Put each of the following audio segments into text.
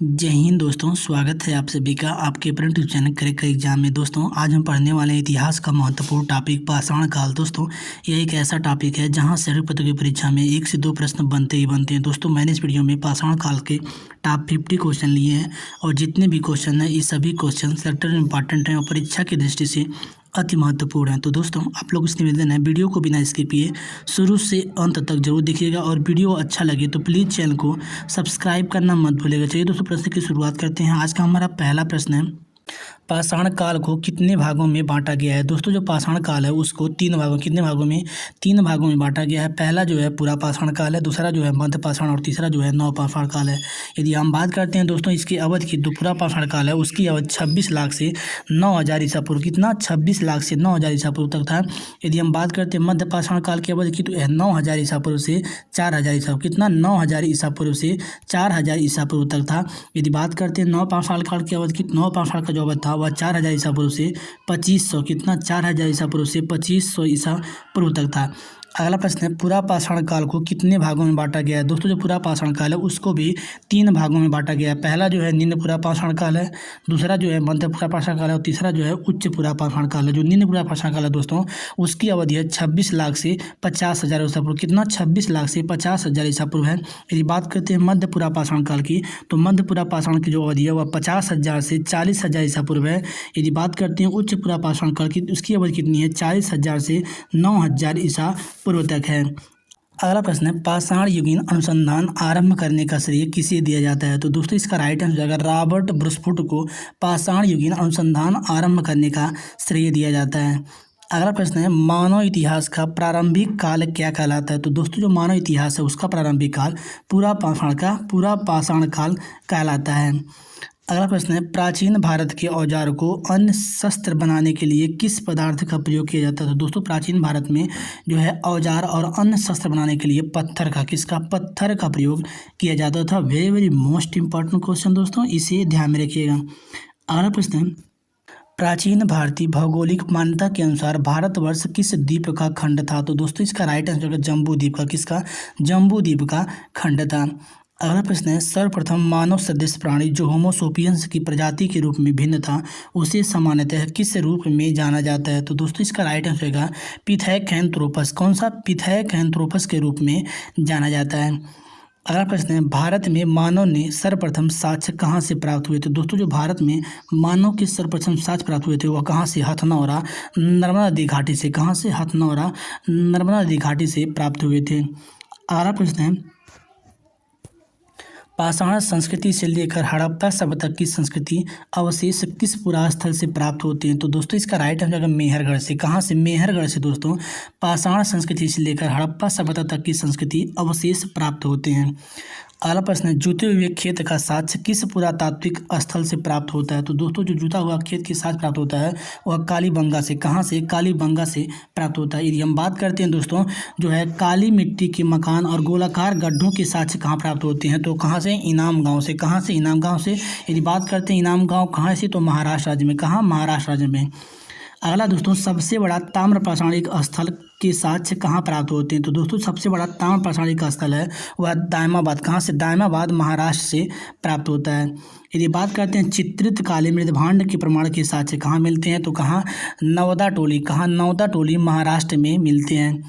जय हिंद दोस्तों, स्वागत है आप सभी का आपके अपने यूट्यूब चैनल क्रैक एग्जाम में। दोस्तों आज हम पढ़ने वाले हैं इतिहास का महत्वपूर्ण टॉपिक पाषाण काल। दोस्तों यह एक ऐसा टॉपिक है जहां शरीर पत्र की परीक्षा में 1 से 2 प्रश्न बनते ही बनते हैं। दोस्तों मैंने इस वीडियो में पाषाण काल के टॉप 50 क्वेश्चन लिए हैं और जितने भी क्वेश्चन हैं ये सभी क्वेश्चन सेक्टर इंपॉर्टेंट हैं और परीक्षा की दृष्टि से अति महत्वपूर्ण है। तो दोस्तों आप लोग से निवेदन है वीडियो को बिना स्किप किए शुरू से अंत तक जरूर देखिएगा और वीडियो अच्छा लगे तो प्लीज़ चैनल को सब्सक्राइब करना मत भूलिएगा। चलिए दोस्तों प्रश्न की शुरुआत करते हैं। आज का हमारा पहला प्रश्न है, पाषाण काल को कितने भागों में बांटा गया है। दोस्तों जो पाषाण काल है उसको तीन भागों में बांटा गया है। पहला जो है पूरा पाषाण काल है, दूसरा जो है मध्य पाषाण और तीसरा जो है नव पाषाण काल है। यदि हम बात करते हैं दोस्तों इसकी अवधि की, तो पूरा पाषाण काल है उसकी अवधि 26 लाख से 9000 ईसा पूर्व, कितना 26 लाख से 9000 ईसा पूर्व तक था। यदि हम बात करते हैं मध्य पाषाण काल की अवधि की, तो 9000 ईसा पूर्व से 4000 ईसा, कितना 9000 ईसा पूर्व से 4000 ईसा पूर्व तक था। यदि बात करते हैं नव पाषाण काल की अवधि की, नव पाषाण का जो अवधि था वह 4000 ईसा पूर्व से 2500, कितना 4000 ईसा पूर्व से 2500 ईसा पूर्व तक था। अगला प्रश्न है, पूरा पाषाण काल को कितने भागों में बांटा गया है। दोस्तों जो पूरा पाषाण काल है उसको भी 3 भागों में बांटा गया है। पहला जो है निम्न पूरा पाषाण काल है, दूसरा जो है मध्य पूरा पाषाण काल है और तीसरा जो है उच्च पूरा पाषाण काल है। जो निम्न पूरा पाषाण काल है दोस्तों उसकी अवधि है 26 लाख से 50,000 ईसा पूर्व, कितना 26 लाख से 50,000 ईसा पूर्व है। यदि बात करते हैं मध्य पूरा पाषाण काल की, तो मध्य पूरा पाषाण की जो अवधि है वह 50,000 से 40,000 ईसा पूर्व है। यदि बात करते हैं उच्च पूरा पाषाण काल की, उसकी अवधि कितनी है 40,000 से 9,000 ईसा पूर्व तक है। अगला प्रश्न है, पाषाण युगीन अनुसंधान आरंभ करने का श्रेय किसे दिया जाता है। तो दोस्तों इसका राइट आंसर है रॉबर्ट ब्रूसफुट को पाषाण युगीन अनुसंधान आरंभ करने का श्रेय दिया जाता है। अगला प्रश्न है, मानव इतिहास का प्रारंभिक काल क्या कहलाता है। तो दोस्तों जो मानव इतिहास है उसका प्रारंभिक काल पूरा पाषाण काल कहलाता है। अगला प्रश्न है, प्राचीन भारत के औजार को अन्य शस्त्र बनाने के लिए किस पदार्थ का प्रयोग किया जाता है। तो दोस्तों प्राचीन भारत में जो है औजार और अन्य शस्त्र बनाने के लिए पत्थर का प्रयोग किया जाता था। Very very most important question दोस्तों, इसे ध्यान में रखिएगा। अगला प्रश्न है, प्राचीन भारतीय भौगोलिक मान्यता के अनुसार भारतवर्ष किस द्वीप का खंड था। तो दोस्तों इसका राइट आंसर है जम्बू द्वीप का, किसका जम्बू द्वीप का खंड था। अगला प्रश्न है, सर्वप्रथम मानव सदृश प्राणी जो होमो सेपियंस की प्रजाति के रूप में भिन्न था उसे सामान्यतः किस रूप में जाना जाता है। तो दोस्तों इसका राइट आंसर है पिथेकैंथ्रोपस, कौन सा पिथेकैंथ्रोपस के रूप में जाना जाता है। अगला प्रश्न है, भारत में मानव ने सर्वप्रथम साक्ष्य कहाँ से प्राप्त हुए। तो दोस्तों जो भारत में मानव के सर्वप्रथम साक्ष्य प्राप्त हुए थे वह कहाँ से, हथनौरा नर्मदा नदी घाटी से, कहाँ से, हथनौरा नर्मदा नदी घाटी से प्राप्त हुए थे। अगला प्रश्न है, पाषाण संस्कृति से लेकर हड़प्पा सभ्यता की संस्कृति अवशेष किस पुरास्थल से प्राप्त होते हैं। तो दोस्तों इसका राइट आंसर है मेहरगढ़ से, कहाँ से, मेहरगढ़ से दोस्तों पाषाण संस्कृति से लेकर हड़प्पा सभ्यता तक की संस्कृति अवशेष प्राप्त होते हैं। अगला प्रश्न है, जूते हुए खेत का साक्ष्य किस पुरातात्विक स्थल से प्राप्त होता है। तो दोस्तों जो जूता हुआ खेत के साक्ष्य प्राप्त होता है वह कालीबंगा से, कहाँ से, कालीबंगा से प्राप्त होता है। यदि हम बात करते हैं दोस्तों जो है काली मिट्टी के मकान और गोलाकार गड्ढों के साक्ष्य कहाँ प्राप्त होते हैं। तो कहाँ से, इनाम गाँव से, कहाँ से, इनाम गाँव से। यदि बात करते हैं इनाम गाँव कहाँ से, तो महाराष्ट्र राज्य में, कहाँ, महाराष्ट्र राज्य में। अगला दोस्तों, सबसे बड़ा ताम्र पाषाणिक स्थल के साक्ष्य कहाँ प्राप्त होते हैं। तो दोस्तों सबसे बड़ा ताम्र पाषाणिक स्थल है वह दायमाबाद, कहाँ से, दायमाबाद महाराष्ट्र से प्राप्त होता है। यदि बात करते हैं चित्रित काले मृदभांड के प्रमाण के साक्ष्य कहाँ मिलते हैं। तो कहाँ, नवदा टोली, कहाँ, नवदा टोली महाराष्ट्र में मिलते हैं।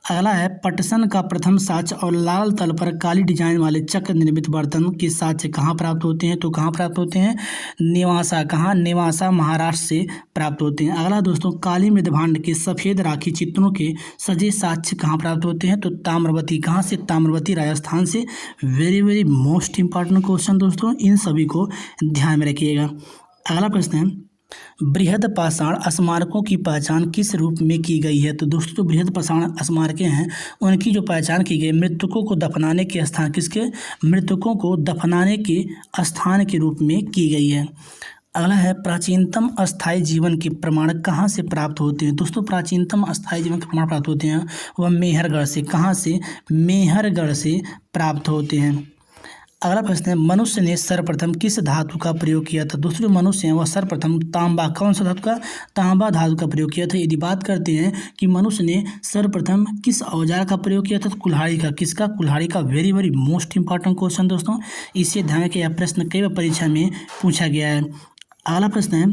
अगला है, पटसन का प्रथम साक्ष्य और लाल तल पर काली डिजाइन वाले चक्र निर्मित बर्तन के साक्ष्य कहाँ प्राप्त होते हैं। तो कहाँ प्राप्त होते हैं, नेवासा, कहाँ, नेवासा महाराष्ट्र से प्राप्त होते हैं। अगला दोस्तों, काली मृदभांड के सफ़ेद राखी चित्रों के सजे साक्ष्य कहाँ प्राप्त होते हैं। तो ताम्रवती, कहाँ से, ताम्रवती राजस्थान से। Very very most important question दोस्तों, इन सभी को ध्यान में रखिएगा। अगला प्रश्न है, बृहद पाषाण स्मारकों की पहचान किस रूप में की गई है। तो दोस्तों जो बृहद पाषाण स्मारकें हैं उनकी जो पहचान की गई मृतकों को दफनाने के स्थान, किसके, मृतकों को दफनाने के स्थान के रूप में की गई है। अगला है, प्राचीनतम अस्थायी जीवन के प्रमाण कहाँ से प्राप्त होते हैं। दोस्तों प्राचीनतम अस्थायी जीवन के प्रमाण प्राप्त होते हैं वह मेहरगढ़ से, कहाँ से, मेहरगढ़ से प्राप्त होते हैं। अगला प्रश्न है, मनुष्य ने सर्वप्रथम किस धातु का प्रयोग किया था। दोस्तों, जो मनुष्य है वह सर्वप्रथम तांबा, कौन सा धातु का, तांबा धातु का प्रयोग किया था। यदि बात करते हैं कि मनुष्य ने सर्वप्रथम किस औजार का प्रयोग किया था, तो कुल्हाड़ी का। किसका, कुल्हाड़ी का। Very very most important question दोस्तों, इसे ध्यान रखिए, यह प्रश्न कई बार परीक्षा में पूछा गया है। अगला प्रश्न है,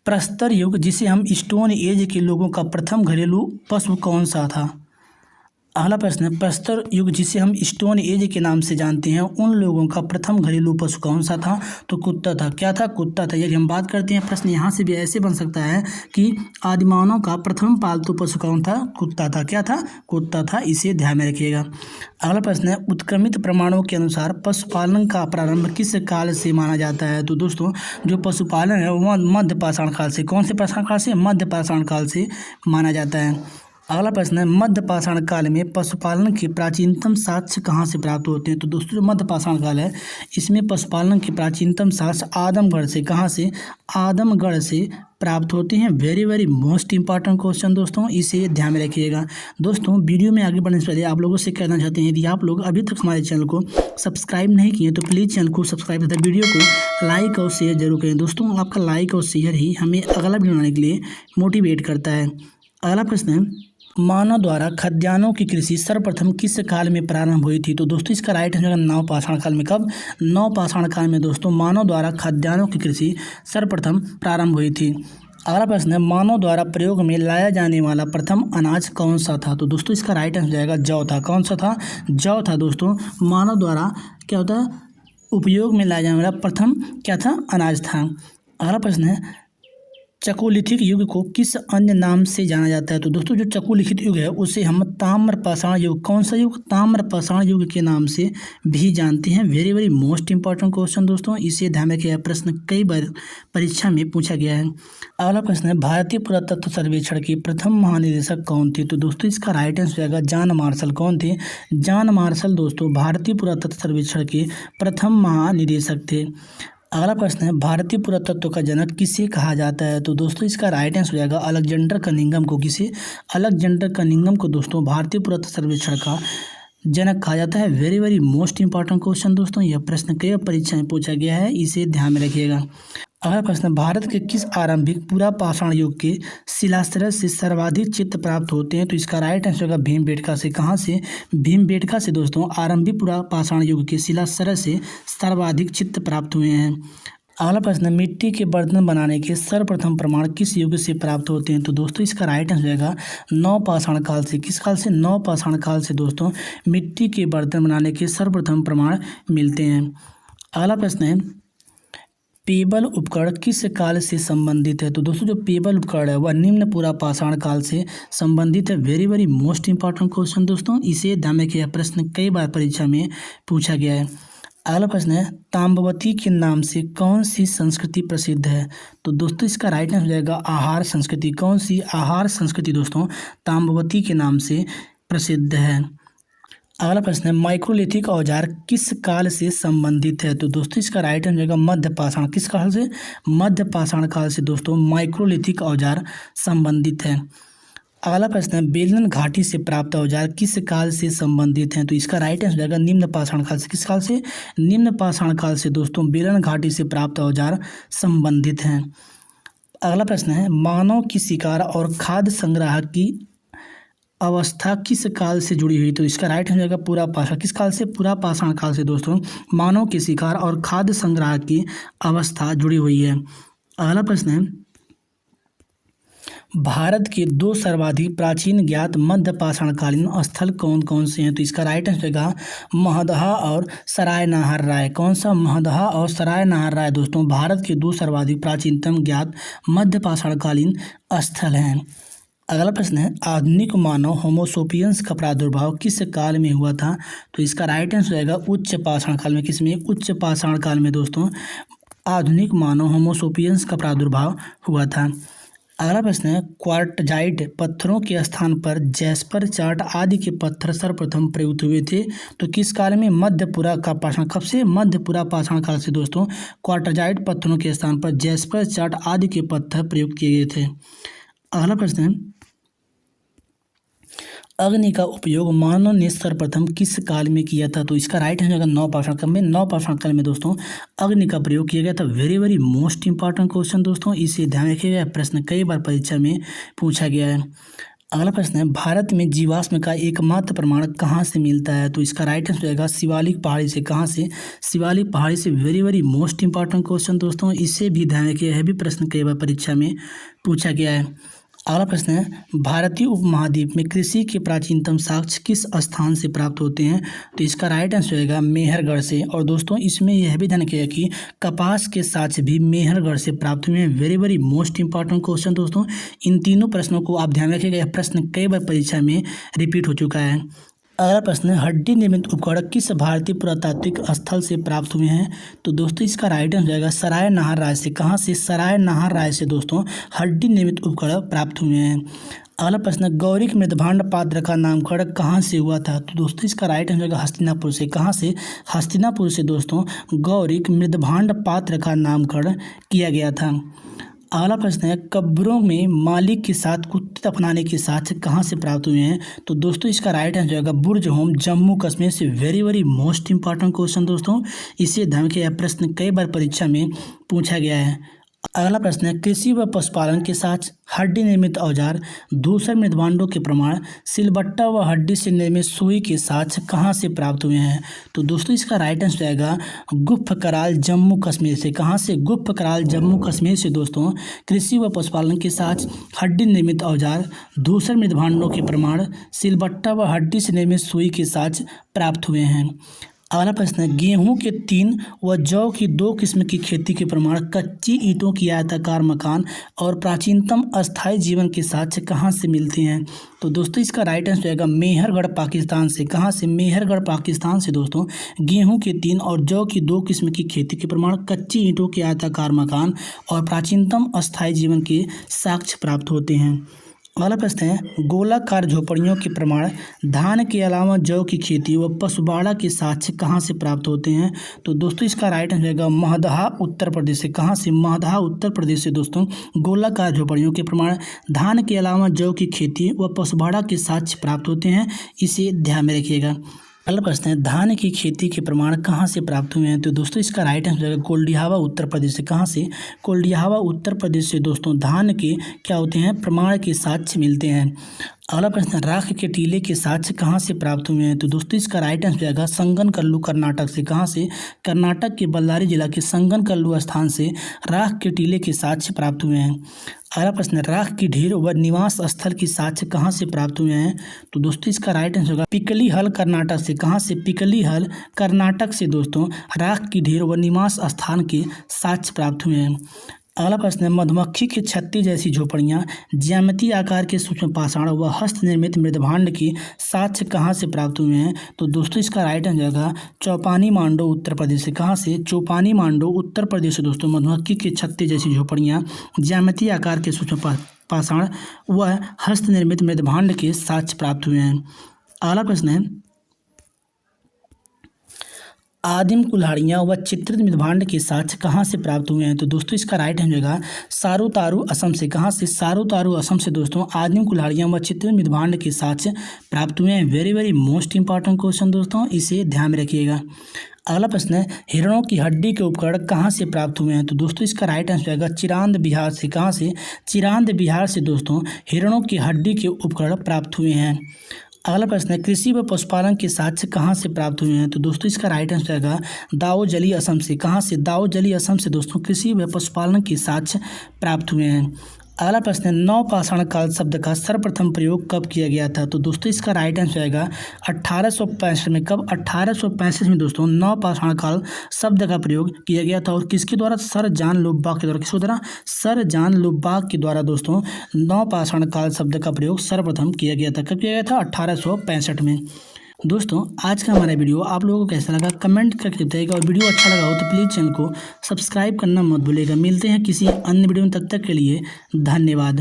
प्रस्तर युग जिसे हम स्टोन एज के लोगों का प्रथम घरेलू पशु कौन सा था। अगला प्रश्न है, प्रस्तर युग जिसे हम स्टोन एज के नाम से जानते हैं, उन लोगों का प्रथम घरेलू पशु कौन सा था, तो कुत्ता था। क्या था, कुत्ता था। यदि हम बात करते हैं, प्रश्न यहाँ से भी ऐसे बन सकता है कि आदिमानव का प्रथम पालतू पशु कौन था, कुत्ता था। क्या था, कुत्ता था। इसे ध्यान में रखिएगा। अगला प्रश्न है, उत्क्रमित प्रमाणों के अनुसार पशुपालन का प्रारंभ किस काल से माना जाता है। तो दोस्तों, जो पशुपालन है वह मध्य पाषाण काल से, कौन से पाषाण काल से, मध्य पाषाण काल से माना जाता है। अगला प्रश्न है, मध्य पाषाण काल में पशुपालन के प्राचीनतम साक्ष्य कहाँ से प्राप्त होते हैं। तो दोस्तों, जो मध्य पाषाण काल है इसमें पशुपालन के प्राचीनतम साक्ष्य आदमगढ़ से, कहाँ से, आदमगढ़ से प्राप्त होते हैं। Very very most important question दोस्तों, इसे ध्यान में रखिएगा। दोस्तों, वीडियो में आगे बढ़ने से पहले आप लोगों से कहना चाहते हैं, यदि आप लोग अभी तक हमारे चैनल को सब्सक्राइब नहीं किए तो प्लीज़ चैनल को सब्सक्राइब तथा वीडियो को लाइक और शेयर जरूर करें। दोस्तों, आपका लाइक और शेयर ही हमें अगला वीडियो बनाने के लिए मोटिवेट करता है। अगला प्रश्न है, मानव द्वारा खाद्यान्नों की कृषि सर्वप्रथम किस काल में प्रारंभ हुई थी। तो दोस्तों, इसका राइट आंसर नव पाषाण काल में। कब, नव पाषाण काल में दोस्तों मानव द्वारा खाद्यान्नों की कृषि सर्वप्रथम प्रारंभ हुई थी। अगला प्रश्न है, मानव द्वारा प्रयोग में लाया जाने वाला प्रथम अनाज कौन सा था। तो दोस्तों, इसका राइट आंसर जाएगा जौ था। कौन सा था, जौ था। दोस्तों, मानव द्वारा क्या होता है, उपयोग में लाया जाने वाला प्रथम क्या था, अनाज था। अगला प्रश्न है, चकोलिथिक युग को किस अन्य नाम से जाना जाता है। तो दोस्तों, जो चकोलिथिक युग है उसे हम ताम्रपाषाण युग, कौन सा युग, ताम्रपाषाण युग के नाम से भी जानते हैं। Very very most important question दोस्तों, इसे ध्यान में रखिए, प्रश्न कई बार परीक्षा में पूछा गया है। अगला प्रश्न है, भारतीय पुरातत्व सर्वेक्षण के प्रथम महानिदेशक कौन थे। तो दोस्तों, इसका राइट आंसर जाएगा जॉन मार्शल। कौन थे, जॉन मार्शल दोस्तों भारतीय पुरातत्व सर्वेक्षण के प्रथम महानिदेशक थे। अगला प्रश्न है, भारतीय पुरातत्व का जनक किसे कहा जाता है। तो दोस्तों, इसका राइट आंसर हो जाएगा अलेक्जेंडर कनिंघम को। किसे, अलेक्जेंडर कनिंघम को दोस्तों भारतीय पुरातत्व सर्वेक्षण का जनक कहा जाता है। Very very most important question दोस्तों, यह प्रश्न कई परीक्षा में पूछा गया है, इसे ध्यान में रखिएगा। अगला प्रश्न, भारत के किस आरंभिक पुरा पाषाण युग के शिलाश्रय से सर्वाधिक चित्र प्राप्त होते हैं। तो इसका राइट आंसर होगा भीमबेटका से। कहाँ से, भीमबेटका से दोस्तों आरंभिक पुरा पाषाण युग के शिलाश्रय से सर्वाधिक चित्र प्राप्त हुए हैं। अगला प्रश्न, मिट्टी के बर्तन बनाने के सर्वप्रथम प्रमाण किस युग से प्राप्त होते हैं। तो दोस्तों, इसका राइट आंसर रहेगा नव पाषाण काल से। किस काल से, नव पाषाण काल से दोस्तों मिट्टी के बर्तन बनाने के सर्वप्रथम प्रमाण मिलते हैं। अगला प्रश्न है, पेबल उपकरण किस काल से संबंधित है। तो दोस्तों, जो पेबल उपकरण है वह निम्न पुरा पाषाण काल से संबंधित है। Very very most important question दोस्तों, इसे ध्यान में रखिए, प्रश्न कई बार परीक्षा में पूछा गया है। अगला प्रश्न है, ताम्रवती के नाम से कौन सी संस्कृति प्रसिद्ध है। तो दोस्तों, इसका राइट आंसर हो जाएगा आहार संस्कृति। कौन सी, आहार संस्कृति दोस्तों ताम्रवती के नाम से प्रसिद्ध है। अगला प्रश्न है, माइक्रोलिथिक औजार किस काल से संबंधित है। तो दोस्तों, इसका राइट आंसर होगा मध्य पाषाण। किस काल से, मध्य पाषाण काल से दोस्तों माइक्रोलिथिक औजार संबंधित है। अगला प्रश्न है, बेलन घाटी से प्राप्त औजार किस काल से संबंधित हैं। तो इसका राइट आंसर जाएगा निम्न पाषाण काल से। किस काल से, निम्न पाषाण काल से दोस्तों बेलन घाटी से प्राप्त औजार संबंधित हैं। अगला प्रश्न है, मानव की शिकार और खाद्य संग्रह की अवस्था किस काल से जुड़ी हुई। तो इसका राइट आंसर जाएगा पूरा पाषाण। किस काल से, पूरा पाषाण काल से दोस्तों मानव के शिकार और खाद्य संग्रह की अवस्था जुड़ी हुई है। अगला प्रश्न है, भारत के दो सर्वाधिक प्राचीन ज्ञात मध्य पाषाणकालीन स्थल कौन कौन से हैं। तो इसका राइट आंसर होगा महदहा और सराय नाहर राय। कौन सा, महदहा और सराय नाहर राय दोस्तों भारत के दो सर्वाधिक प्राचीनतम ज्ञात मध्य पाषाणकालीन स्थल हैं। अगला प्रश्न है, आधुनिक मानव होमोसोपियंस का प्रादुर्भाव किस काल में हुआ था। तो इसका राइट आंसर रहेगा उच्च पाषाण काल में। किसमें, उच्च पाषाण काल में दोस्तों आधुनिक मानव होमोसोपियंस का प्रादुर्भाव हुआ था। अगला प्रश्न है, क्वार्टजाइट पत्थरों के स्थान पर जैस्पर, चार्ट आदि के पत्थर सर्वप्रथम प्रयुक्त हुए थे। तो किस काल में, मध्यपुरा का पाषाण। कब से, मध्यपुरा पाषाण काल से दोस्तों क्वार्टजाइट पत्थरों के स्थान पर जैस्पर, चार्ट आदि के पत्थर प्रयुक्त किए गए थे। अगला प्रश्न है, अग्नि का उपयोग मानव ने सर्वप्रथम किस काल में किया था? तो इसका राइट आंसर होगा नवपाषाण काल में। नवपाषाण काल में दोस्तों अग्नि का प्रयोग किया गया था। Very very most important question दोस्तों, इसे ध्यान रखिएगा। प्रश्न कई बार परीक्षा में पूछा गया है। अगला प्रश्न है, भारत में जीवाश्म का एकमात्र प्रमाण कहाँ से मिलता है? तो इसका राइट आंसर होगा शिवालिक पहाड़ी से। कहाँ से? शिवालिक पहाड़ी से। Very very most important question दोस्तों, इसे भी ध्यान रखिए, यह भी प्रश्न कई बार परीक्षा में पूछा गया है। अगला प्रश्न है, भारतीय उपमहाद्वीप में कृषि के प्राचीनतम साक्ष्य किस स्थान से प्राप्त होते हैं? तो इसका राइट आंसर होगा मेहरगढ़ से। और दोस्तों इसमें यह भी ध्यान रखिएगा कि कपास के साक्ष्य भी मेहरगढ़ से प्राप्त हुए हैं। Very very most important question दोस्तों, इन तीनों प्रश्नों को आप ध्यान रखिएगा, यह प्रश्न कई बार परीक्षा में रिपीट हो चुका है। अगला प्रश्न है, हड्डी निर्मित उपकरण किस भारतीय पुरातात्विक स्थल से प्राप्त हुए हैं? तो दोस्तों इसका राइट आंसर जाएगा सराय नाहर से। कहाँ से? सराय नाहर से दोस्तों हड्डी निर्मित उपकरण प्राप्त हुए हैं। अगला प्रश्न है, गौरिक मृदभांड पात्र का नामकरण कहाँ से हुआ था? तो दोस्तों इसका राइट आंसर जाएगा हस्तिनापुर से। कहाँ से? हस्तिनापुर से दोस्तों गौरिक मृदभांड पात्र का नामकरण किया गया था। अगला प्रश्न है, कब्रों में मालिक के साथ कुत्ते अपनाने के साथ कहाँ से प्राप्त हुए हैं? तो दोस्तों इसका राइट आंसर होगा बुर्ज होम जम्मू कश्मीर से। Very very most important question दोस्तों, इसे ध्यान के यह प्रश्न कई बार परीक्षा में पूछा गया है। अगला प्रश्न है, कृषि व पशुपालन के साथ हड्डी निर्मित औजार दूसरे मृदभांडों के प्रमाण सिलबट्टा व हड्डी से निर्मित सुई के साथ कहाँ से प्राप्त हुए हैं? तो दोस्तों इसका राइट आंसर आएगा गुफ कराल जम्मू कश्मीर से। कहाँ से? गुफ कराल जम्मू कश्मीर से दोस्तों कृषि व पशुपालन के साथ हड्डी निर्मित औजार दूसरे मृदभांडों के प्रमाण सिलबट्टा व हड्डी से निर्मित सुई के साथ प्राप्त हुए हैं। अगला प्रश्न है, गेहूं के 3 व जौ की 2 किस्म की खेती के प्रमाण कच्ची ईंटों की आयताकार मकान और प्राचीनतम अस्थायी जीवन के साक्ष्य कहाँ से मिलते हैं? तो दोस्तों इसका राइट आंसर आएगा मेहरगढ़ पाकिस्तान से। कहाँ से? मेहरगढ़ पाकिस्तान से दोस्तों गेहूं के 3 और जौ की 2 किस्म की खेती के प्रमाण कच्ची ईंटों के आयताकार मकान और प्राचीनतम अस्थायी जीवन के साक्ष्य प्राप्त होते हैं। अगला प्रश्न है, गोलाकार झोपड़ियों के प्रमाण धान के अलावा जौ की खेती व पशुबाड़ा के साक्ष्य कहाँ से प्राप्त होते हैं? तो दोस्तों इसका राइट आंसर होगा महदहा उत्तर प्रदेश से। कहाँ से? महदहा उत्तर प्रदेश से दोस्तों गोलाकार झोपड़ियों के प्रमाण धान के अलावा जौ की खेती व पशुबाड़ा के साक्ष्य प्राप्त होते हैं, इसे ध्यान में रखिएगा। अगला प्रश्न है, धान की खेती के प्रमाण कहाँ से प्राप्त हुए हैं? तो दोस्तों इसका राइट आंसर है कोल्डिहावा उत्तर प्रदेश से। कहाँ से? कोल्डिहावा उत्तर प्रदेश से दोस्तों धान के क्या होते हैं? प्रमाण के साक्ष्य मिलते हैं। अगला प्रश्न, राख के टीले के साक्ष्य कहाँ से प्राप्त हुए हैं? तो दोस्तों इसका राइट आंसर आएगा संगनकल्लू कर्नाटक से। कहाँ से? कर्नाटक के बल्लारी जिला के संगनकल्लू स्थान से राख के टीले के साक्ष्य प्राप्त हुए हैं। अगला प्रश्न, राख की ढेर व निवास स्थल की साक्ष्य कहाँ से प्राप्त हुए हैं? तो दोस्तों इसका राइट आंसर होगा पिकलीहल कर्नाटक से। कहाँ से? पिकलीहल कर्नाटक से दोस्तों राख की ढेर व निवास स्थान के साक्ष्य प्राप्त हुए हैं। अगला प्रश्न है, मधुमक्खी की छत्ती जैसी झोपड़ियाँ ज्यामितीय आकार के सूक्ष्म पाषाण व हस्त निर्मित मृदभांड की साक्ष्य कहाँ से प्राप्त हुए हैं? तो दोस्तों इसका राइट आंसर होगा चौपानी मांडो उत्तर प्रदेश से। कहाँ से? चौपानी मांडो उत्तर प्रदेश से दोस्तों मधुमक्खी की छत्ती जैसी झोपड़ियाँ ज्यामितीय आकार के सूक्ष्म पाषाण व हस्त निर्मित मृदभांड के साक्ष्य प्राप्त हुए हैं। अगला प्रश्न है, आदिम कुल्हाड़ियाँ व चित्रित मृदभांड के साक्ष्य कहाँ से प्राप्त हुए हैं? तो दोस्तों इसका राइट आंसर होगा सारूतारू असम से। कहाँ से? सारूतारू असम से दोस्तों आदिम कुल्हाड़ियाँ व चित्रित मृदभांड के साक्ष्य प्राप्त हुए हैं। Very very most important question दोस्तों, इसे ध्यान में रखिएगा। अगला प्रश्न है, हिरणों की हड्डी के उपकरण कहाँ से प्राप्त हुए हैं? तो दोस्तों इसका राइट आंसर आएगा चिरांद बिहार से। कहाँ से? चिरांद बिहार से दोस्तों हिरणों की हड्डी के उपकरण प्राप्त हुए हैं। अगला प्रश्न है, कृषि व पशुपालन के साक्ष्य कहाँ से प्राप्त हुए हैं? तो दोस्तों इसका राइट आंसर आएगा दाऊजली असम से। कहाँ से? दाऊजली असम से दोस्तों कृषि व पशुपालन के साक्ष्य प्राप्त हुए हैं। अगला प्रश्न है, नवपाषाण काल शब्द का सर्वप्रथम प्रयोग कब किया गया था? तो दोस्तों इसका राइट आंसर आएगा 1865 में। कब? 1865 में दोस्तों नवपाषाण काल शब्द का प्रयोग किया गया था। और किसके द्वारा? सर जॉन लुबाक के द्वारा। किसके द्वारा? सर जॉन लुबाक के द्वारा दोस्तों नवपाषाण काल शब्द का प्रयोग सर्वप्रथम किया गया था। कब किया गया था? 1865 में। दोस्तों आज का हमारा वीडियो आप लोगों को कैसा लगा कमेंट करके बताइएगा, और वीडियो अच्छा लगा हो तो प्लीज़ चैनल को सब्सक्राइब करना मत भूलिएगा। मिलते हैं किसी अन्य वीडियो में, तब तक के लिए धन्यवाद।